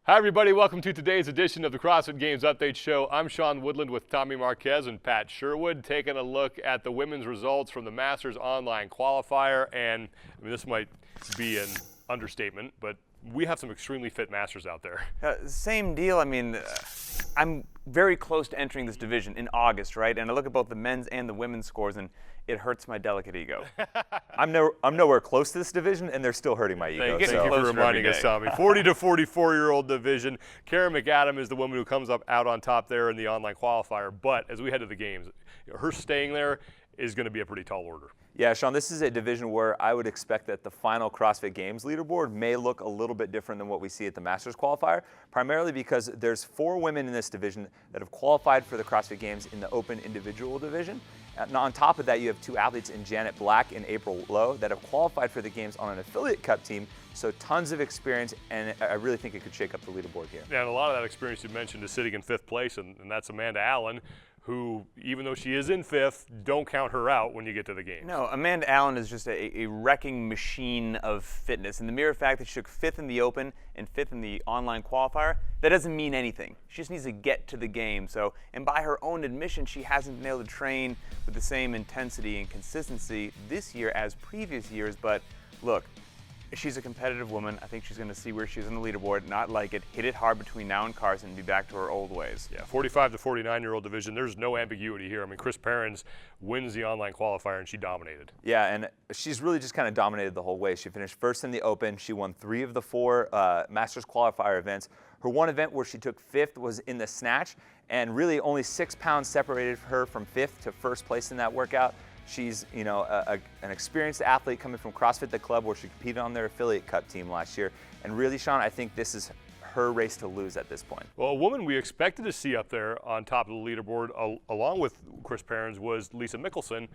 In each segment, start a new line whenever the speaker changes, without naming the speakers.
Hi everybody, welcome to today's edition of the CrossFit Games Update Show. I'm Sean Woodland with Tommy Marquez and Pat Sherwood, taking a look at the women's results from the Masters Online Qualifier. And I mean, this might be an understatement, but we have some extremely fit Masters out there.
Same deal. I mean, I'm very close to entering this division in August, right? And I look at both the men's and the women's scores, and it hurts my delicate ego.
I'm nowhere close to this division, and they're still hurting my ego.
Thank you for reminding us, Tommy. 40 to 44-year-old division. Karen McAdam is the woman who comes out on top there in the online qualifier. But as we head to the games, her staying there is going to be a pretty tall order.
Yeah, Sean, this is a division where I would expect that the final CrossFit Games leaderboard may look a little bit different than what we see at the Masters Qualifier, primarily because there's 4 women in this division that have qualified for the CrossFit Games in the open individual division. And on top of that, you have 2 athletes in Janet Black and April Lowe that have qualified for the games on an affiliate cup team, so tons of experience, and I really think it could shake up the leaderboard here.
Yeah, and a lot of that experience you mentioned is sitting in 5th place, and that's Amanda Allen, who, even though she is in 5th, don't count her out when you get to the game.
No, Amanda Allen is just a wrecking machine of fitness. And the mere fact that she took 5th in the Open and 5th in the online qualifier, that doesn't mean anything. She just needs to get to the game. So, and by her own admission, she hasn't been able to train with the same intensity and consistency this year as previous years. But look, she's a competitive woman. I think she's going to see where she's on the leaderboard, not like it, hit it hard between now and Carson, and be back to her old ways.
Yeah, 45 to 49-year-old division, there's no ambiguity here. I mean, Chris Perrins wins the online qualifier, and she dominated.
Yeah, and she's really just kind of dominated the whole way. She finished 1st in the Open. She won 3 of the 4 Masters Qualifier events. Her one event where she took 5th was in the snatch, and really only 6 pounds separated her from 5th to 1st place in that workout. She's, you know, an experienced athlete coming from CrossFit the Club, where she competed on their affiliate cup team last year. And really, Sean, I think this is her race to lose at this point.
Well, a woman we expected to see up there on top of the leaderboard, along with Chris Perrins, was Lisa Mickelson,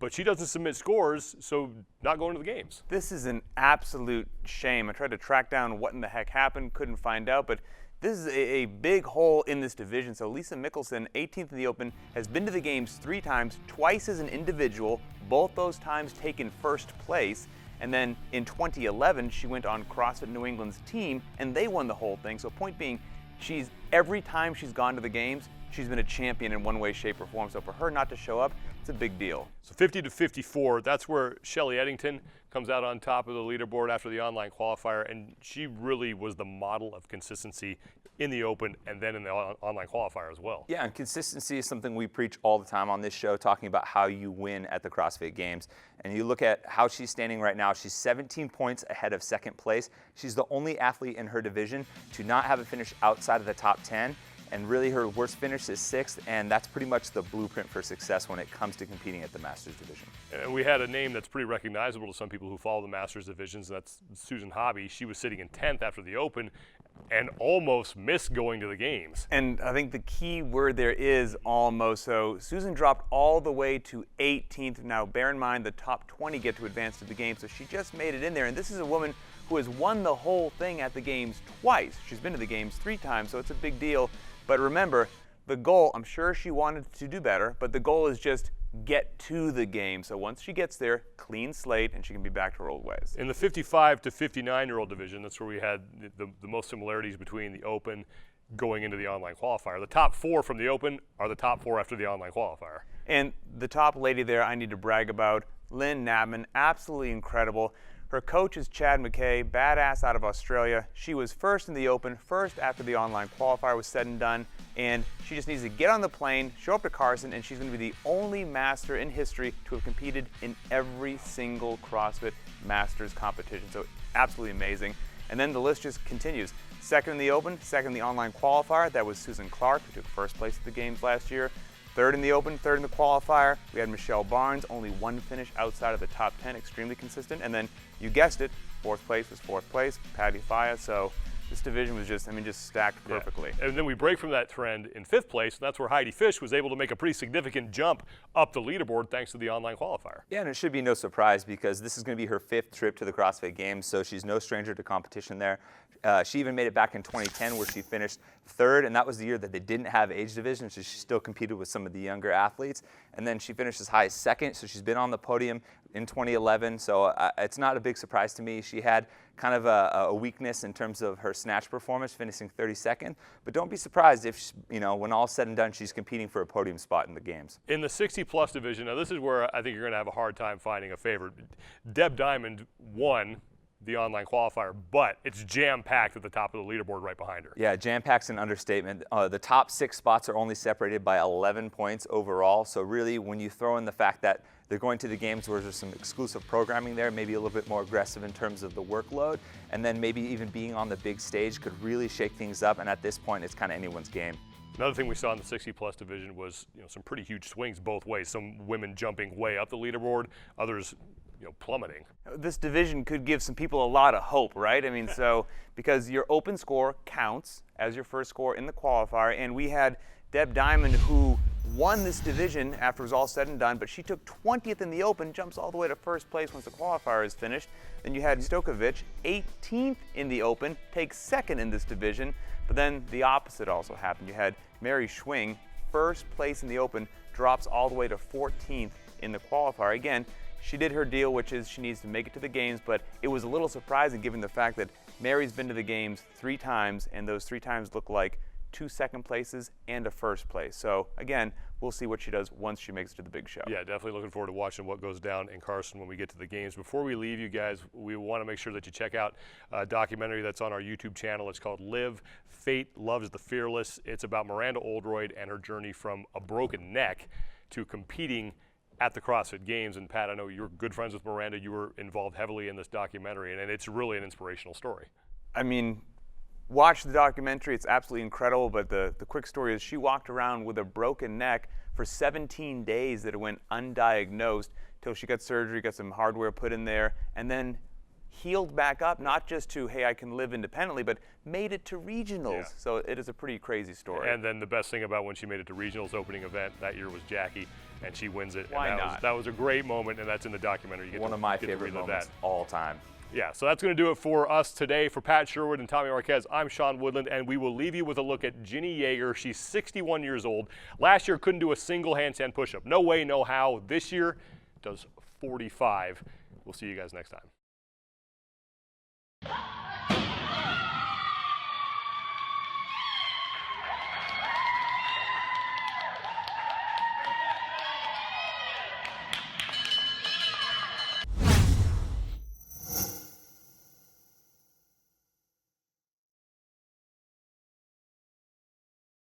but she doesn't submit scores, so not going to the games.
This is an absolute shame. I tried to track down what in the heck happened, couldn't find out, but this is a big hole in this division. So Lisa Mickelson, 18th in the Open, has been to the games 3 times, twice as an individual, both those times taken 1st place. And then in 2011, she went on CrossFit New England's team, and they won the whole thing. So point being, every time she's gone to the games, she's been a champion in one way, shape, or form. So for her not to show up, it's a big deal.
So 50 to 54, that's where Shelly Eddington comes out on top of the leaderboard after the online qualifier, and she really was the model of consistency in the Open and then in the online qualifier as well.
Yeah, and consistency is something we preach all the time on this show, talking about how you win at the CrossFit Games. And you look at how she's standing right now, she's 17 points ahead of 2nd place. She's the only athlete in her division to not have a finish outside of the top 10. And really her worst finish is 6th, and that's pretty much the blueprint for success when it comes to competing at the Masters division.
And we had a name that's pretty recognizable to some people who follow the Masters divisions, and that's Susan Hobby. She was sitting in 10th after the Open and almost missed going to the games.
And I think the key word there is almost. So Susan dropped all the way to 18th. Now bear in mind the top 20 get to advance to the games, so she just made it in there. And this is a woman who has won the whole thing at the games twice. She's been to the games 3 times, so it's a big deal. But remember, the goal, I'm sure she wanted to do better, but the goal is just get to the game. So once she gets there, clean slate, and she can be back to her old ways.
In the 55 to 59-year-old division, that's where we had the most similarities between the Open going into the online qualifier. The top 4 from the Open are the top 4 after the online qualifier.
And the top lady there I need to brag about, Lynn Nabman, absolutely incredible. Her coach is Chad McKay, badass out of Australia. She was 1st in the Open, 1st after the online qualifier was said and done, and she just needs to get on the plane, show up to Carson, and she's going to be the only master in history to have competed in every single CrossFit Masters competition. So absolutely amazing. And then the list just continues. 2nd in the Open, 2nd in the online qualifier, that was Susan Clark, who took 1st place at the games last year. 3rd in the Open, 3rd in the qualifier. We had Michelle Barnes, only 1 finish outside of the top 10, extremely consistent. And then, you guessed it, 4th place was 4th place, Patty Faya. So this division was just stacked perfectly.
Yeah. And then we break from that trend in 5th place, and that's where Heidi Fish was able to make a pretty significant jump up the leaderboard thanks to the online qualifier.
Yeah, and it should be no surprise because this is going to be her 5th trip to the CrossFit Games, so she's no stranger to competition there. She even made it back in 2010 where she finished 3rd, and that was the year that they didn't have age division, so she still competed with some of the younger athletes. And then she finished as high as 2nd, so she's been on the podium in 2011, so it's not a big surprise to me. She had kind of a weakness in terms of her snatch performance, finishing 32nd. But don't be surprised if, when all's said and done, she's competing for a podium spot in the games.
In the 60-plus division, now this is where I think you're going to have a hard time finding a favorite. Deb Diamond won the online qualifier, but it's jam-packed at the top of the leaderboard right behind her.
Yeah, jam-packed's an understatement. The top 6 spots are only separated by 11 points overall, so really when you throw in the fact that they're going to the games where there's some exclusive programming there, maybe a little bit more aggressive in terms of the workload, and then maybe even being on the big stage could really shake things up, and at this point it's kind of anyone's game.
Another thing we saw in the 60-plus division was some pretty huge swings both ways. Some women jumping way up the leaderboard, others plummeting.
This division could give some people a lot of hope, right? I mean, so because your open score counts as your first score in the qualifier, and we had Deb Diamond who won this division after it was all said and done, but she took 20th in the open, jumps all the way to first place once the qualifier is finished. Then you had Stokovic, 18th in the open, takes second in this division, but then the opposite also happened. You had Mary Schwing, first place in the open, drops all the way to 14th in the qualifier. Again, she did her deal, which is she needs to make it to the games, but it was a little surprising given the fact that Mary's been to the games 3 times, and those 3 times look like 2 second places and a first place. So again, we'll see what she does once she makes it to the big show.
Yeah, definitely looking forward to watching what goes down in Carson when we get to the games. Before we leave you guys, we want to make sure that you check out a documentary that's on our YouTube channel. It's called Live, Fate Loves the Fearless. It's about Miranda Oldroyd and her journey from a broken neck to competing at the CrossFit Games. And Pat, I know you're good friends with Miranda. You were involved heavily in this documentary, and it's really an inspirational story.
I mean, watch the documentary. It's absolutely incredible, but the quick story is she walked around with a broken neck for 17 days that it went undiagnosed till she got surgery, got some hardware put in there, and then healed back up, not just to, hey, I can live independently, but made it to regionals. Yeah. So it is a pretty crazy story.
And then the best thing about when she made it to regionals opening event that year was Jackie, and she wins it.
Why
and
not?
That was a great moment, and that's in the documentary. You get
One of my favorite moments all time.
Yeah, so that's going to do it for us today. For Pat Sherwood and Tommy Marquez, I'm Sean Woodland, and we will leave you with a look at Ginny Yeager. She's 61 years old. Last year, couldn't do a single handstand push-up. No way, no how. This year, does 45. We'll see you guys next time.